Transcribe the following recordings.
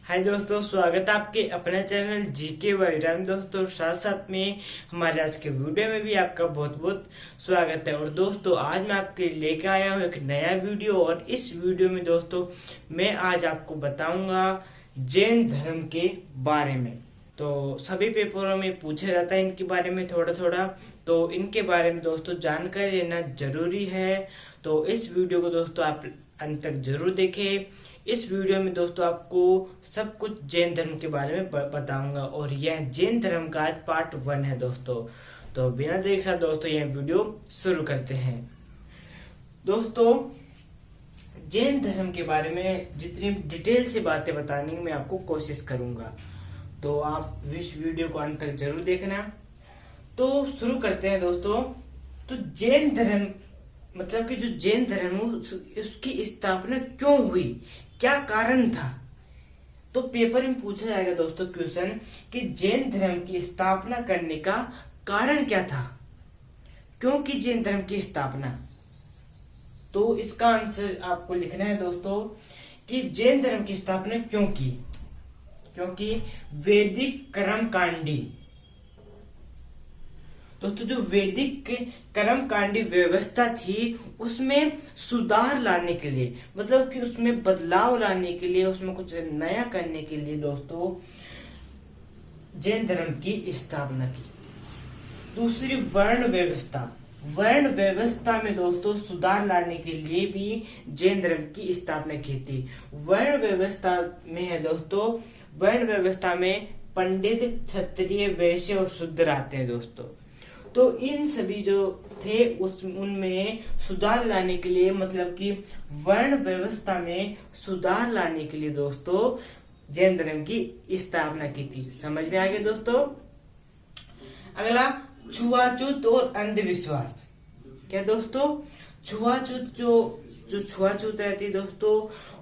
हाय दोस्तों, स्वागत है आपके अपने चैनल जीके वाईराम दोस्तों। साथ साथ में हमारे आज के वीडियो में भी आपका बहुत बहुत स्वागत है। और दोस्तों, आज मैं आपके लेकर आया हूँ एक नया वीडियो। और इस वीडियो में दोस्तों मैं आज आपको बताऊंगा जैन धर्म के बारे में। तो सभी पेपरों में पूछा जाता है इनके बारे में थोड़ा थोड़ा, तो इनके बारे में दोस्तों जानकारी लेना जरूरी है। तो इस वीडियो को दोस्तों आप अंत तक जरूर देखें। इस वीडियो में दोस्तों आपको सब कुछ जैन धर्म के बारे में बताऊंगा। और यह जैन धर्म का आज पार्ट 1 है दोस्तों। तो बिना देर के साथ दोस्तों यह वीडियो शुरू करते हैं। दोस्तों, जैन धर्म के बारे में जितनी डिटेल से बातें बताने की मैं आपको कोशिश करूंगा, तो आप इस वीडियो को अंत तक जरूर देखना। तो शुरू करते हैं दोस्तों। तो जैन धर्म मतलब कि जो जैन धर्म उसकी स्थापना क्यों हुई, क्या कारण था। तो पेपर में पूछा जाएगा दोस्तों क्वेश्चन कि जैन धर्म की स्थापना करने का कारण क्या था, क्यों की जैन धर्म की स्थापना। तो इसका आंसर आपको लिखना है दोस्तों कि जैन धर्म की स्थापना क्यों की, क्योंकि वैदिक कर्मकांडी दोस्तों जो वैदिक कर्मकांडी व्यवस्था थी उसमें सुधार लाने के लिए, मतलब कि उसमें बदलाव लाने के लिए, उसमें कुछ नया करने के लिए दोस्तों जैन धर्म की स्थापना की। दूसरी वर्ण व्यवस्था में दोस्तों सुधार लाने के लिए भी जैन धर्म की स्थापना की थी। वर्ण व्यवस्था में है दोस्तों, वर्ण व्यवस्था में पंडित, क्षत्रिय, वैश्य और शूद्र आते हैं दोस्तों। तो इन सभी जो थे उनमें सुधार लाने के लिए, मतलब कि वर्ण व्यवस्था में सुधार लाने के लिए दोस्तों जैन धर्म की स्थापना की थी। समझ में आ गया दोस्तों। अगला, छुआछूत और अंधविश्वास। क्या दोस्तों, छुआछूत जो छुआछूत रहती है दोस्तों,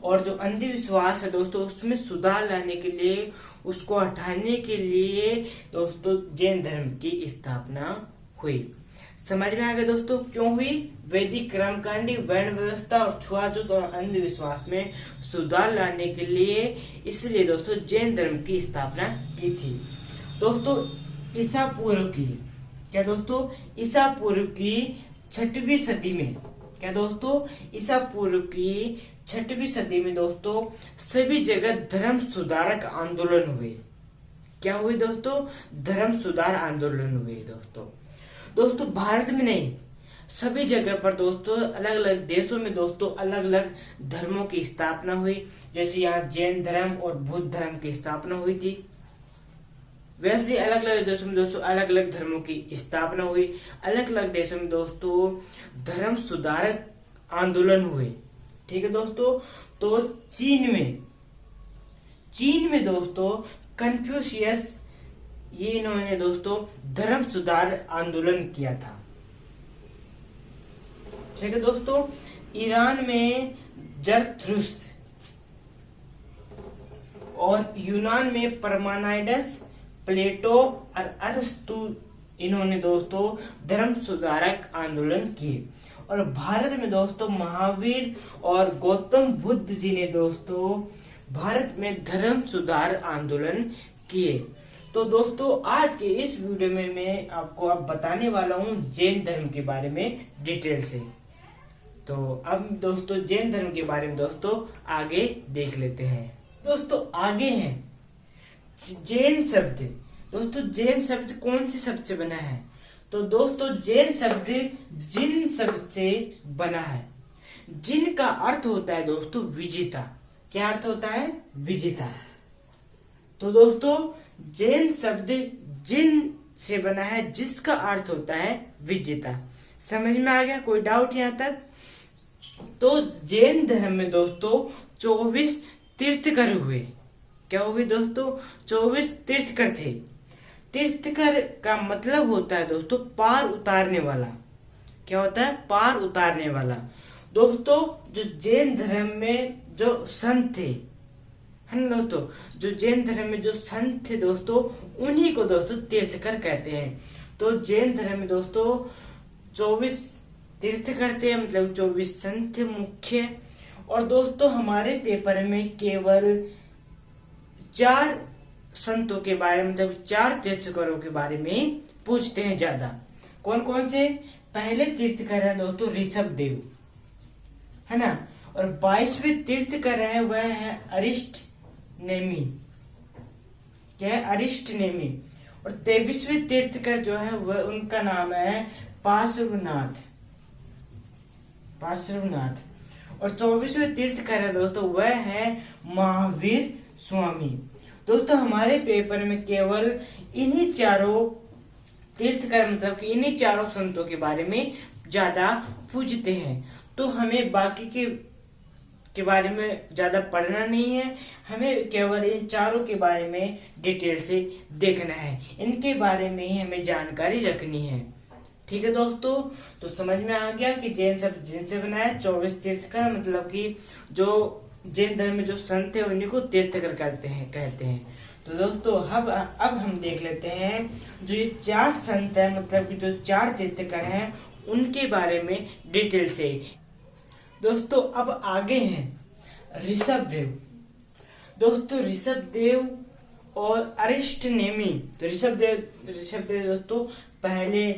और जो अंधविश्वास है दोस्तों उसमें सुधार लाने के लिए, उसको हटाने के लिए दोस्तों जैन धर्म की स्थापना हुई। समझ में आ गया दोस्तों क्यों हुई। वैदिक कर्मकांडी, वर्ण व्यवस्था और छुआछूत और अंधविश्वास में सुधार लाने के लिए, इसलिए दोस्तों जैन धर्म की स्थापना की थी। दोस्तों ईसा पूर्व की, क्या दोस्तों, ईसा पूर्व की 6वीं सदी में, क्या दोस्तों, ईसा पूर्व की 6वीं सदी में दोस्तों सभी जगह धर्म सुधारक आंदोलन हुए। क्या हुए दोस्तों, धर्म सुधार आंदोलन हुए दोस्तों भारत में नहीं, सभी जगह पर दोस्तों अलग अलग देशों में दोस्तों अलग अलग धर्मों की स्थापना हुई। जैसे यहाँ जैन धर्म और बुद्ध धर्म की स्थापना हुई थी, वैसे अलग अलग देशों में दोस्तों अलग अलग धर्मों की स्थापना हुई। अलग अलग देशों में दोस्तों धर्म सुधारक आंदोलन हुए। ठीक है दोस्तों। तो चीन में दोस्तों कन्फ्यूशियस, ये इन्होंने दोस्तों धर्म सुधार आंदोलन किया था। ठीक है दोस्तों। ईरान में जरथुस्त्र और यूनान में परमानाइडस, प्लेटो और अरस्तु, इन्होंने दोस्तों धर्म सुधारक आंदोलन किए। और भारत में दोस्तों महावीर और गौतम बुद्ध जी ने दोस्तों भारत में धर्म सुधार आंदोलन किए। तो दोस्तों आज के इस वीडियो में मैं आपको अब बताने वाला हूँ जैन धर्म के बारे में डिटेल से। तो अब दोस्तों जैन धर्म के बारे में दोस्तों आगे देख लेते हैं। दोस्तों आगे है जैन शब्द। दोस्तों जैन शब्द कौन से शब्द से बना है। तो दोस्तों जैन शब्द जिन शब्द से बना है। जिन का अर्थ होता है दोस्तों विजेता। क्या अर्थ होता है, विजेता। तो दोस्तों जैन शब्द जिन से बना है, जिसका अर्थ होता है विजेता। समझ में आ गया, कोई डाउट यहाँ तक। तो जैन धर्म में दोस्तों 24 तीर्थकर हुए। क्या हुए दोस्तों, 24 तीर्थकर थे। तीर्थकर का मतलब होता है दोस्तों पार उतारने वाला। क्या होता है, पार उतारने वाला। दोस्तों जो जैन धर्म में जो संत थे, है ना दोस्तों, जो जैन धर्म में जो संत थे दोस्तों उन्हीं को दोस्तों तीर्थकर कहते हैं। तो जैन धर्म में दोस्तों 24 तीर्थकर थे, मतलब 24 संत मुख्य। और दोस्तों हमारे पेपर में केवल 4 संतों के बारे में, मतलब 4 तीर्थंकरों के बारे में पूछते हैं ज्यादा। कौन कौन से? पहले तीर्थंकर है दोस्तों ऋषभ देव, है ना। और 22वें तीर्थंकर है वह है अरिष्ट नेमी। क्या है? अरिष्ट नेमी। और 23वें तीर्थंकर जो है वह, उनका नाम है पार्श्वनाथ। और 24वें तीर्थंकर है दोस्तों वह है महावीर स्वामी। दोस्तों हमारे पेपर में केवल इन्हीं चारों तीर्थंकर, मतलब कि इन्हीं चारों संतों के बारे में ज्यादा पूछते हैं। तो हमें बाकी के बारे में ज्यादा पढ़ना नहीं है, हमें केवल इन चारों के बारे में डिटेल से देखना है, इनके बारे में ही हमें जानकारी रखनी है। ठीक है दोस्तों, तो समझ में आ गया कि जैन शब्द जैन से बना है। 24 तीर्थंकर मतलब कि जो जैन धर्म में जो संत है उन्हीं को तीर्थंकर कहते हैं। तो दोस्तों अब हम देख लेते हैं जो ये 4 संत है, मतलब कि जो 4 तीर्थंकर हैं उनके बारे में डिटेल से। दोस्तों अब आगे हैं ऋषभ देव। दोस्तों ऋषभ देव और अरिष्ट नेमी। तो ऋषभ देव दोस्तों पहले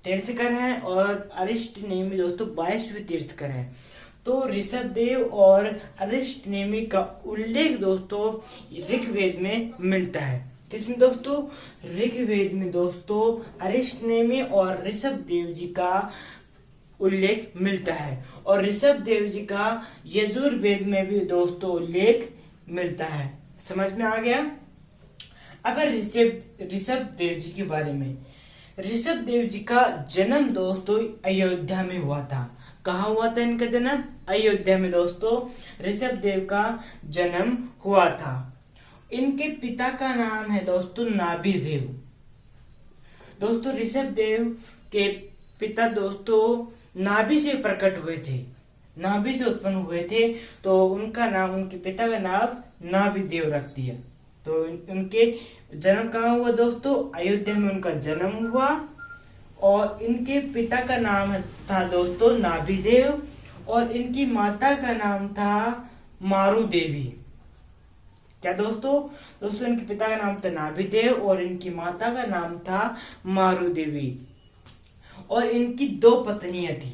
तीर्थंकर हैं और अरिष्ट नेमी दोस्तों 22वें तीर्थंकर हैं। तो ऋषभ देव और अरिष्ट नेमी का उल्लेख दोस्तों ऋग्वेद में मिलता है। किसमें दोस्तों? ऋग्वेद में दोस्तों अरिष्ट नेमी और ऋषभ देव जी का उल्लेख मिलता है। और ऋषभ देव जी का यजुर्वेद में भी दोस्तों उल्लेख मिलता है। समझ में आ गया? अब ऋषभ देव जी के बारे में। ऋषभ देव जी का जन्म दोस्तों अयोध्या में हुआ था। कहाँ हुआ था इनका जन्म? अयोध्या में दोस्तों ऋषभ देव का जन्म हुआ था। इनके पिता का नाम है दोस्तों नाभि देव। दोस्तों ऋषभ देव के पिता दोस्तों नाभि से प्रकट हुए थे, नाभि से उत्पन्न हुए थे, तो उनका नाम, उनके पिता का नाम नाभि देव रख दिया। तो उनके जन्म कहाँ हुआ दोस्तों? अयोध्या में उनका जन्म हुआ। और इनके पिता का नाम था दोस्तों नाभि देव और इनकी माता का नाम था मारू देवी। क्या दोस्तों? दोस्तों इनके पिता का नाम था नाभि देव और इनकी माता का नाम था मारू देवी। और इनकी 2 पत्नियां थी,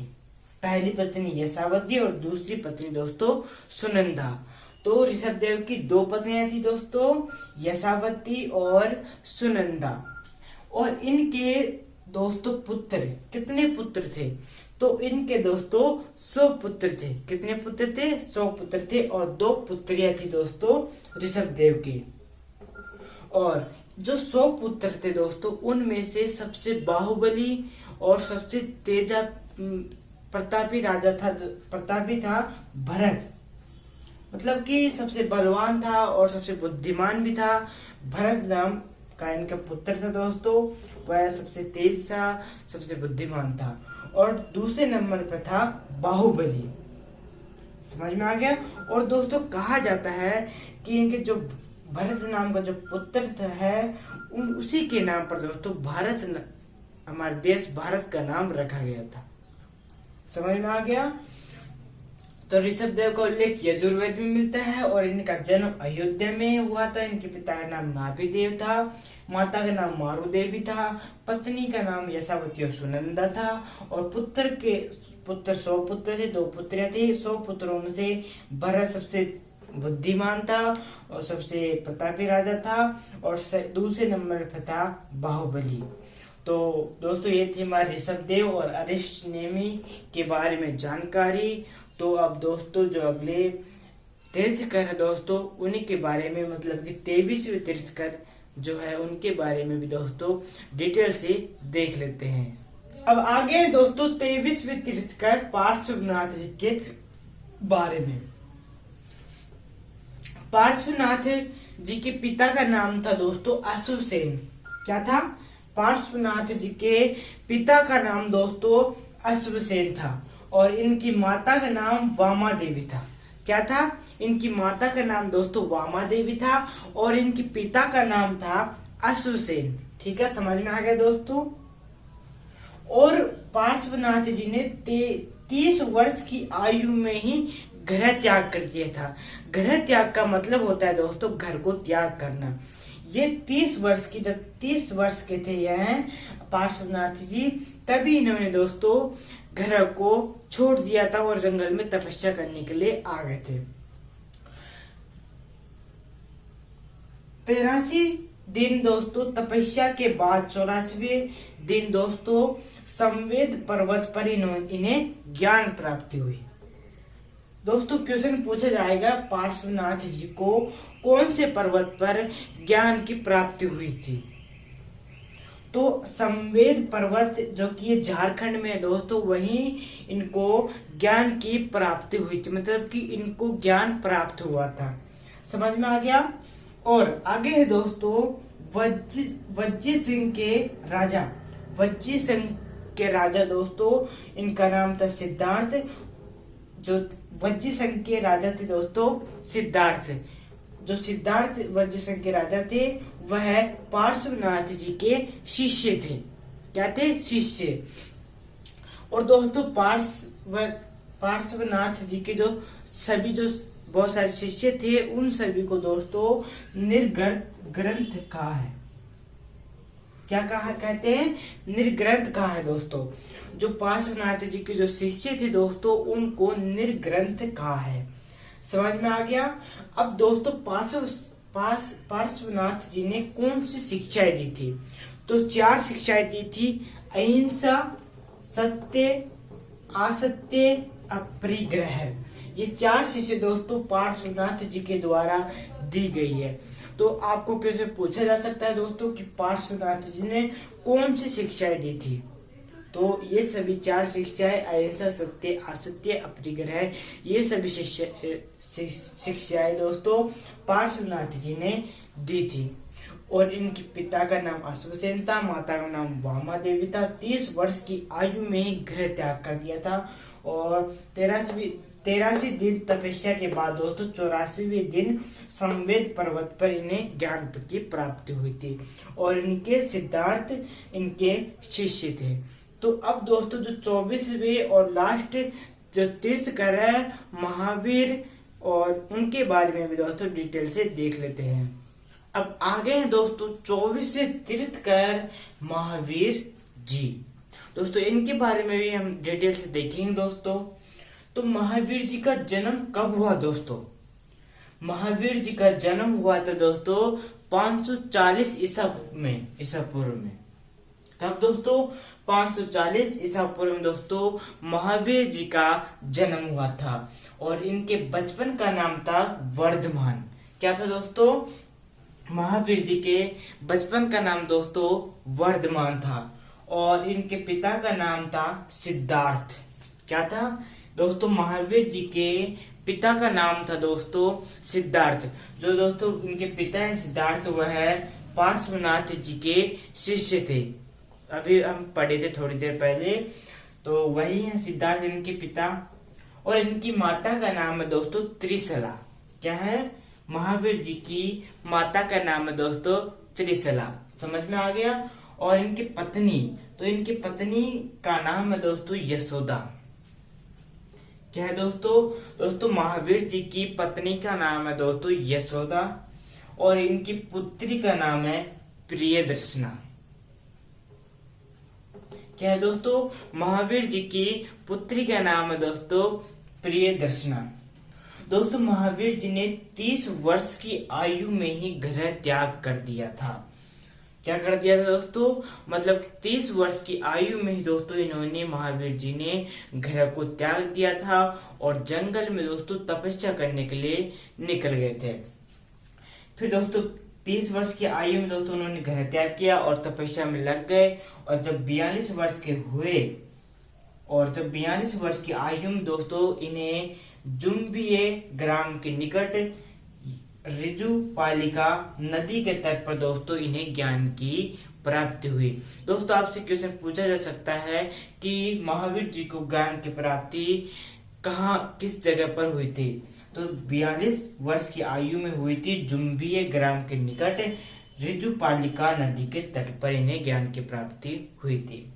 पहली पत्नी यशावती और दूसरी पत्नी दोस्तों सुनंदा। तो ऋषभ देव की 2 पत्नियां थी दोस्तों, यशावती और सुनंदा। और इनके दोस्तों पुत्र, कितने पुत्र थे? तो इनके दोस्तों 100 पुत्र थे। कितने पुत्र थे? 100 पुत्र थे। और 2 पुत्रियां थी दोस्तों ऋषभ देव की। और जो 100 पुत्र थे दोस्तों उनमें से सबसे बाहुबली और सबसे तेजा प्रतापी था भरत। मतलब कि सबसे बलवान था और सबसे बुद्धिमान भी था। भरत नाम का इनका पुत्र था दोस्तों, वह सबसे तेज था, सबसे बुद्धिमान था। और दूसरे नंबर पर था बाहुबली। समझ में आ गया? और दोस्तों कहा जाता है कि इनके जो भरत नाम का जो पुत्र है उसी के नाम पर दोस्तों हमारे देश भारत का नाम रखा गया था। समझ में आ गया? तो ऋषभ देव का उल्लेख यजुर्वेद में मिलता है और इनका जन्म अयोध्या में हुआ था। इनके पिता का नाम नाभि देव था, माता का नाम मारू देवी था, पत्नी का नाम यशावती और सुनंदा था। और पुत्र 100 पुत्र थे, 2 पुत्रियां थी। 100 पुत्रों में से भरत सबसे बुद्धिमान था और सबसे प्रतापी राजा था और दूसरे नंबर पर था बाहुबली। तो दोस्तों ये थी हमारे ऋषभ देव और अरिष्ट नेमी के बारे में जानकारी। तो अब दोस्तों जो अगले तीर्थंकर है दोस्तों उन्हीं के बारे में, मतलब कि 23वें तीर्थंकर जो है उनके बारे में भी दोस्तों डिटेल से देख लेते हैं। अब आगे दोस्तों 23वें तीर्थंकर पार्श्वनाथ जी के बारे में। पार्श्वनाथ जी के पिता का नाम था दोस्तों अश्वसेन। क्या था? पार्श्वनाथ जी के पिता का नाम दोस्तों अश्वसेन था और इनकी माता का नाम वामा देवी था। क्या था? इनकी माता का नाम दोस्तों वामा देवी था और इनके पिता का नाम था अश्वसेन। ठीक है, समझ में आ गया दोस्तों? और पार्श्वनाथ जी ने 30 वर्ष की आयु में ही गृह त्याग कर दिया था। गृह त्याग का मतलब होता है दोस्तों घर को त्याग करना। ये 30 वर्ष के थे यह पार्श्वनाथ जी, तभी इन्होंने दोस्तों घर को छोड़ दिया था और जंगल में तपस्या करने के लिए आ गए थे। 83 दिन दोस्तों तपस्या के बाद 84वें दिन दोस्तों संवेद पर्वत पर इन्हें ज्ञान प्राप्ति हुई। दोस्तों क्वेश्चन पूछा जाएगा पार्श्वनाथ जी को कौन से पर्वत पर ज्ञान की प्राप्ति हुई थी। तो संवेद पर्वत जो कि झारखंड में है दोस्तों, वहीं इनको ज्ञान की प्राप्ति हुई थी, मतलब कि इनको ज्ञान प्राप्त हुआ था। समझ में आ गया। और आगे है दोस्तों वज्जी सिंह के राजा दोस्तों, इनका नाम था सिद्धार्थ। जो वज्जी सिंह के राजा थे दोस्तों सिद्धार्थ, जो सिद्धार्थ वज्जी सिंह के राजा थे वह पार्श्वनाथ जी के शिष्य थे। क्या थे? शिष्य। और दोस्तों पार्श्वनाथ जी के जो बहुत सारे शिष्य थे, उन सभी को दोस्तों निर्ग्रंथ कहा है। क्या कहा कहते हैं? निर्ग्रंथ कहा है दोस्तों। जो पार्श्वनाथ जी के जो शिष्य थे दोस्तों, उनको निर्ग्रंथ कहा है। समझ में आ गया। अब दोस्तों पार्श्वनाथ जी ने कौन सी शिक्षाएं दी थी? तो 4 शिक्षाएं दी थी। अहिंसा, सत्य, असत्य, अपरिग्रह। ये 4 शिक्षाएं दोस्तों पार्श्वनाथ जी के द्वारा दी गई है। तो आपको कैसे पूछा जा सकता है दोस्तों कि पार्श्वनाथ जी ने कौन सी शिक्षाएं दी थी? तो ये सभी 4 शिक्षाएं अहिंसा, सत्य, असत्य, अपरिग्रह, ये सभी शिक्षाएं दोस्तों पार्श्वनाथ जी ने दी थी। और इनके पिता का नाम अश्वसेन था, माता का नाम वामा देवी था। 30 वर्ष की आयु में ही गृह त्याग कर दिया था। और 83 दिन तपस्या के बाद दोस्तों 84वें दिन संवेद पर्वत पर इन्हें ज्ञान की प्राप्ति हुई थी। और इनके सिद्धार्थ इनके शिष्य थे। तो अब दोस्तों जो 24वें और लास्ट जो तीर्थकर है महावीर, और उनके बारे में भी दोस्तों डिटेल से देख लेते हैं। अब आगे हैं दोस्तों 24वें तीर्थकर महावीर जी। दोस्तों इनके बारे में भी हम डिटेल से देखेंगे दोस्तों। तो महावीर जी का जन्म कब हुआ दोस्तों? महावीर जी का जन्म हुआ था दोस्तों 540 ईसा पूर्व में। कब दोस्तों? 540 ईसा पूर्व में दोस्तों महावीर जी का जन्म हुआ था। और इनके बचपन का नाम था वर्धमान। क्या था दोस्तों? महावीर जी के बचपन का नाम दोस्तों वर्धमान था। और इनके पिता का नाम था सिद्धार्थ। क्या था दोस्तों? महावीर जी के पिता का नाम था दोस्तों सिद्धार्थ। जो दोस्तों इनके पिता है सिद्धार्थ, वह पार्श्वनाथ जी के शिष्य थे। अभी हम पढ़े थे थोड़ी देर पहले, तो वही है सिद्धार्थ इनके पिता। और इनकी माता का नाम है दोस्तों त्रिशला। क्या है? महावीर जी की माता का नाम है दोस्तों त्रिशला। समझ में आ गया। और इनकी पत्नी, तो इनकी पत्नी का नाम है दोस्तों यशोदा। क्या है दोस्तों महावीर जी की पत्नी का नाम है दोस्तों यशोदा। और इनकी पुत्री का नाम है प्रियदर्शना। क्या है दोस्तों? महावीर जी की पुत्री का नाम है दोस्तों प्रियदर्शना। दोस्तों महावीर जी ने 30 वर्ष की आयु में ही गृह त्याग कर दिया था। क्या कर दिया था दोस्तों? मतलब 30 वर्ष की आयु में ही दोस्तों इन्होंने महावीर जी ने घर को त्याग दिया था और जंगल में दोस्तों तपस्या करने के लिए निकल गए थे। फिर दोस्तों 30 वर्ष की आयु में दोस्तों उन्होंने घर त्याग किया और तपस्या में लग गए। और जब 42 वर्ष के हुए, और जब 42 वर्ष की आयु में दोस्तों इन्हें जुम्बिये ग्राम के निकट रिजु पालिका नदी के तट पर दोस्तों इन्हें ज्ञान की प्राप्ति हुई। दोस्तों आपसे क्वेश्चन पूछा जा सकता है कि महावीर जी को ज्ञान की प्राप्ति किस जगह पर हुई थी? तो 42 वर्ष की आयु में हुई थी जुम्बिये ग्राम के निकट रिजु पालिका नदी के तट पर इन्हें ज्ञान की प्राप्ति हुई थी।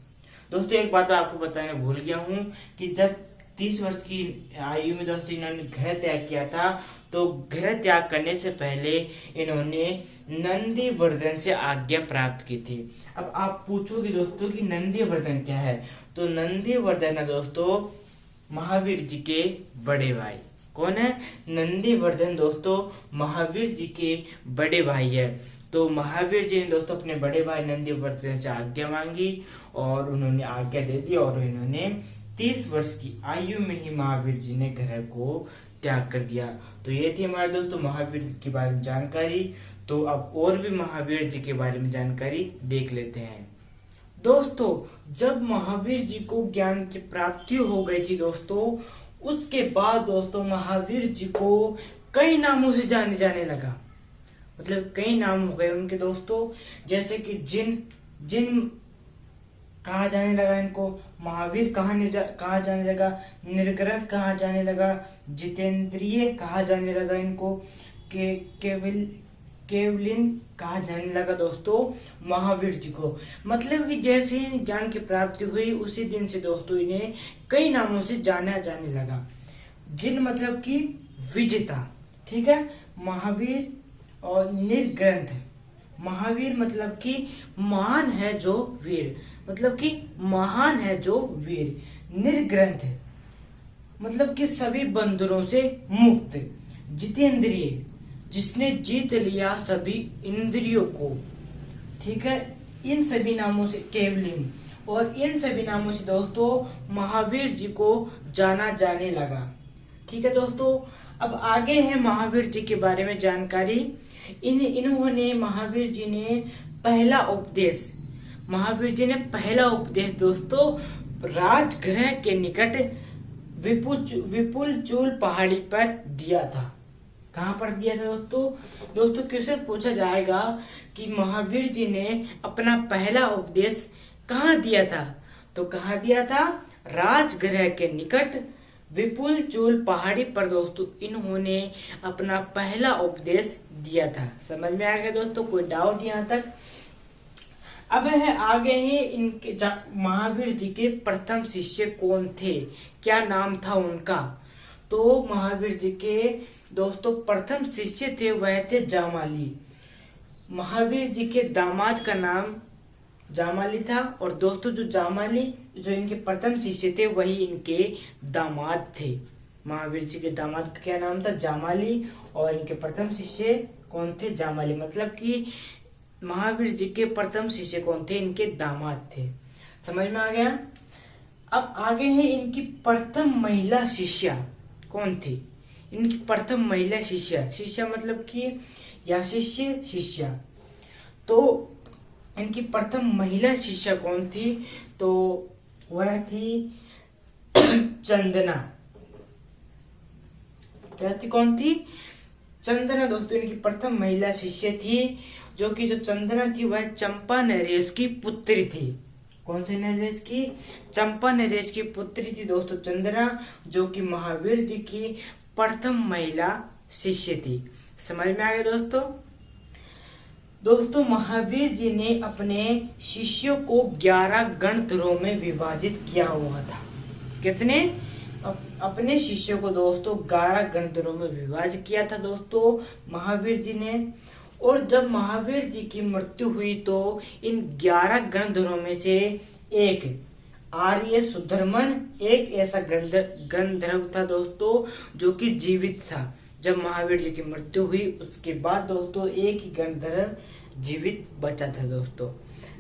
दोस्तों एक बात आपको बताने भूल गया हूँ कि जब 30 वर्ष की आयु में दोस्तों इन्होंने गृह त्याग किया था। तो गृह त्याग करने से पहले इन्होंने नंदीवर्धन से आज्ञा प्राप्त की थी। अब आप पूछोगे दोस्तों कि नंदीवर्धन क्या है, तो नंदीवर्धन है दोस्तों महावीर जी के बड़े भाई। कौन है? नंदीवर्धन दोस्तों महावीर जी के बड़े भाई है। तो महावीर जी ने दोस्तों अपने बड़े भाई नंदीवर्धन से आज्ञा मांगी और उन्होंने आज्ञा दे दी और इन्होंने 30 वर्ष की आयु में ही महावीर जी ने ग्रह को त्याग कर दिया। तो ये थी हमारे दोस्तों महावीर जी के बारे में जानकारी। तो अब और भी महावीर जी के बारे में जानकारी देख लेते हैं। दोस्तों जब महावीर जी को ज्ञान की प्राप्ति हो गई थी दोस्तों, उसके बाद दोस्तों महावीर जी को कई नामों से जाने जाने लगा। मतलब कई नाम हो गए उनके दोस्तों, जैसे कि जिन कहा जाने लगा इनको, महावीर कहा जाने लगा, निर्ग्रंथ कहा जाने लगा, जितेंद्रिय कहा जाने लगा इनको, केवलिन कहा जाने लगा दोस्तों महावीर जी को। मतलब कि जैसे ही ज्ञान की प्राप्ति हुई उसी दिन से दोस्तों इन्हें कई नामों से जाना जाने लगा। जिन मतलब कि विजेता, ठीक है, महावीर और निर्ग्रंथ। महावीर मतलब कि महान है जो वीर, मतलब कि महान है जो वीर। निर्ग्रंथ मतलब कि सभी बंधनों से मुक्त। जितेंद्रिय जिसने जीत लिया सभी इंद्रियों को, ठीक है। इन सभी नामों से केवलिन, और इन सभी नामों से दोस्तों महावीर जी को जाना जाने लगा। ठीक है दोस्तों, अब आगे है महावीर जी के बारे में जानकारी। इन्होंने महावीर जी ने पहला उपदेश दोस्तों राजगृह के निकट विपुल चूल पहाड़ी पर दिया था। कहाँ पर दिया था दोस्तों क्वेश्चन पूछा जाएगा कि महावीर जी ने अपना पहला उपदेश कहाँ दिया था, तो कहाँ दिया था? राजगृह के निकट विपुल चूल पहाड़ी पर दोस्तों इन्होंने अपना पहला उपदेश दिया था। समझ में आ गया दोस्तों? कोई डाउट यहाँ तक? अब है आगे है इनके महावीर जी के प्रथम शिष्य कौन थे, क्या नाम था उनका। तो महावीर जी के दोस्तों प्रथम शिष्य थे वह थे जामाली। महावीर जी के दामाद का नाम जामाली था, और दोस्तों जो जामाली जो इनके प्रथम शिष्य थे वही इनके दामाद थे। महावीर जी के दामाद का क्या नाम था? जामाली, और इनके प्रथम शिष्य कौन थे? जामाली। मतलब कि महावीर जी के प्रथम शिष्य कौन थे? इनके दामाद थे। समझ में आ गया? अब आगे है इनकी प्रथम महिला शिष्या कौन थी। इनकी प्रथम महिला शिष्या मतलब कि या शिष्या। तो इनकी प्रथम महिला शिष्या कौन थी? तो वह थी चंदना। क्या थी? कौन थी? चंदना दोस्तों इनकी प्रथम महिला शिष्य थी। जो चंदना थी वह चंपा नरेश की पुत्री थी। कौन से नरेश की? चंपा नरेश की पुत्री थी दोस्तों चंदना, जो कि महावीर जी की प्रथम महिला शिष्य थी। समझ में आ गया दोस्तों महावीर जी ने अपने शिष्यों को 11 गणधरों में विभाजित किया हुआ था। कितने? अपने शिष्यों को दोस्तों 11 गणधरों में विभाजित किया था दोस्तों महावीर जी ने। और जब महावीर जी की मृत्यु हुई तो इन 11 गणधरों में से एक आर्य सुधर्मन एक ऐसा गंधर्व था दोस्तों जो कि जीवित था। जब महावीर जी की मृत्यु हुई उसके बाद दोस्तों एक ही गंधर्व जीवित बचा था दोस्तों।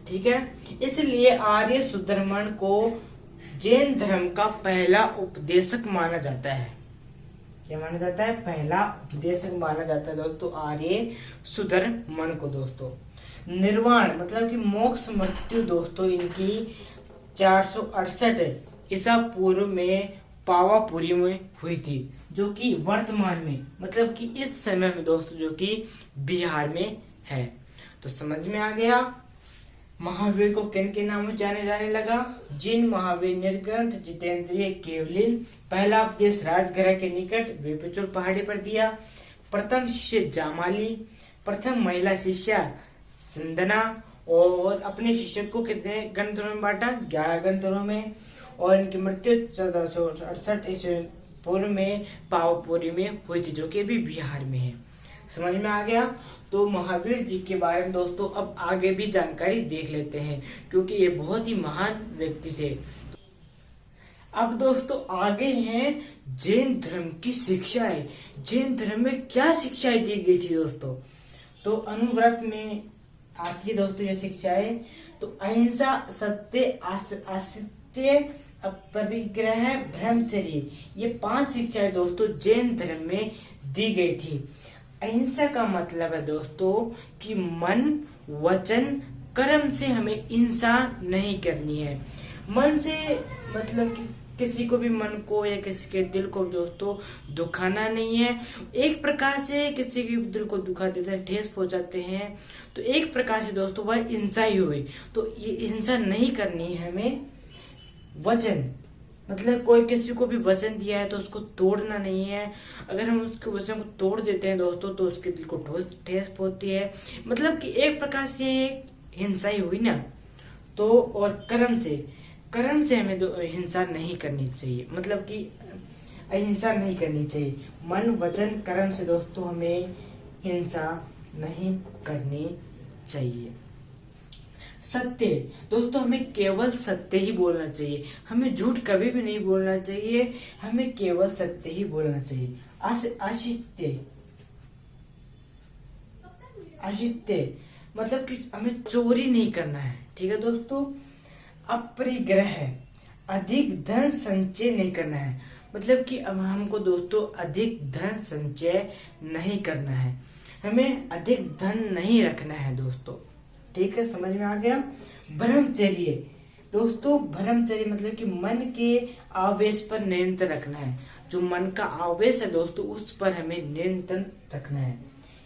ठीक है, इसलिए आर्य सुधर्मन को जैन धर्म का पहला उपदेशक माना जाता है। क्या माना जाता है? पहला उपदेशक माना जाता है दोस्तों आर्य सुधर्मन को दोस्तों। निर्वाण मतलब कि मोक्ष मृत्यु दोस्तों इनकी 468 ईसा पूर्व में पावापुरी में हुई थी, जो कि वर्तमान में मतलब कि इस समय में दोस्तों जो कि बिहार में है। तो समझ में आ गया महावीर को किन के नाम से जाने जाने लगा। जिन महावीर निर्ग्रंथ जितेंद्रिय केवलिन। पहला उपदेश राजगृह के निकट विपुल पहाड़ी पर दिया। प्रथम शिष्य जामाली। प्रथम महिला शिष्या चंदना। और अपने शिष्य को कितने गणधरों में बांटा? 11 गणधरों में। और इनकी मृत्यु 1468 ईस्वी पूर्व में पावापुरी में हुई थी, जो कि अभी बिहार में है। समझ में आ गया। तो महावीर जी के बारे में दोस्तों अब आगे भी जानकारी देख लेते हैं, क्योंकि ये बहुत ही महान व्यक्ति थे। अब दोस्तों आगे हैं जैन धर्म की शिक्षाएं। जैन धर्म में क्या शिक्षाएं दी गई थी दोस्तों? तो अनुव्रत में आती है दोस्तों ये शिक्षाएं। तो अहिंसा, सत्य, असत्य, अपरिग्रह, ब्रह्मचर्य, ये 5 शिक्षाएं दोस्तों जैन धर्म में दी गई थी। अहिंसा का मतलब है दोस्तों कि मन, वचन, कर्म से हमें हिंसा नहीं करनी है। मन से मतलब कि किसी को भी मन को या किसी के दिल को दोस्तों दुखाना नहीं है। एक प्रकार से किसी के दिल को दुखा देते हैं, ठेस पहुंचाते हैं, तो एक प्रकार से दोस्तों वह हिंसा ही हुई। तो ये हिंसा नहीं करनी है हमें। वचन मतलब कोई किसी को भी वचन दिया है तो उसको तोड़ना नहीं है। अगर हम उसके वचन को तोड़ देते हैं दोस्तों तो उसके दिल को ठेस पहुंचती है, मतलब कि एक प्रकार से हिंसा ही हुई ना। तो और कर्म से हमें हिंसा नहीं करनी चाहिए, मतलब कि अहिंसा नहीं करनी चाहिए। मन, वचन, कर्म से दोस्तों हमें हिंसा नहीं करनी चाहिए। सत्य दोस्तों, हमें केवल सत्य ही बोलना चाहिए, हमें झूठ कभी भी नहीं बोलना चाहिए, हमें केवल सत्य ही बोलना चाहिए। अशित्य मतलब कि हमें चोरी नहीं करना है, ठीक है दोस्तों। अपरिग्रह, अधिक धन संचय नहीं करना है, मतलब कि अब हमको दोस्तों अधिक धन संचय नहीं करना है, हमें अधिक धन नहीं रखना है दोस्तों, ठीक है, समझ में आ गया। ब्रह्मचर्य दोस्तों, ब्रह्मचर्य मतलब कि मन के आवेश पर नियंत्रण रखना है। जो मन का आवेश है दोस्तों उस पर हमें नियंत्रण रखना है।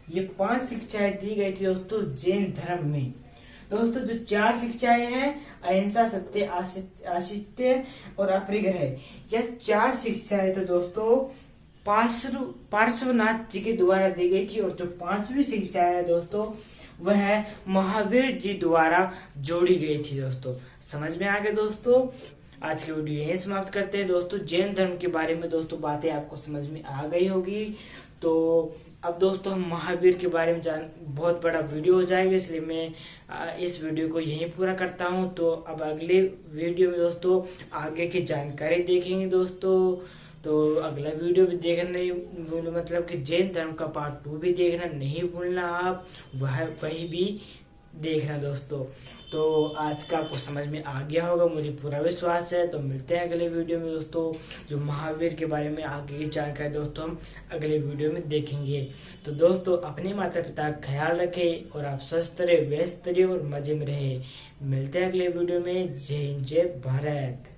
ये 5 शिक्षाएं दी गई थी दोस्तों जैन धर्म में। दोस्तों जो 4 शिक्षाएं हैं, अहिंसा, सत्य, असत्य और अपरिग्रह, यह 4 शिक्षाएं तो दोस्तों पार्श्वनाथ जी के द्वारा दी गई थी। और जो 5वीं शिक्षा है दोस्तों वह महावीर जी द्वारा जोड़ी गई थी दोस्तों। समझ में आ गया दोस्तों। आज की वीडियो यहीं समाप्त करते हैं दोस्तों। जैन धर्म के बारे में दोस्तों बातें आपको समझ में आ गई होगी। तो अब दोस्तों हम महावीर के बारे में बहुत बड़ा वीडियो हो जाएगा, इसलिए मैं इस वीडियो को यहीं पूरा करता हूं। तो अब अगले वीडियो में दोस्तों आगे की जानकारी देखेंगे दोस्तों। तो अगला वीडियो भी देखना नहीं भूलना, मतलब कि जैन धर्म का पार्ट 2 भी देखना नहीं भूलना, आप वही भी देखना दोस्तों। तो आज का आपको समझ में आ गया होगा, मुझे पूरा विश्वास है। तो मिलते हैं अगले वीडियो में दोस्तों। जो महावीर के बारे में आगे की जानकारी दोस्तों हम अगले वीडियो में देखेंगे। तो दोस्तों अपने माता पिता का ख्याल रखें और आप स्वस्थ रहे, व्यस्त रहे और मजे में रहे। मिलते हैं अगले वीडियो में। जय हिंद, जय भारत।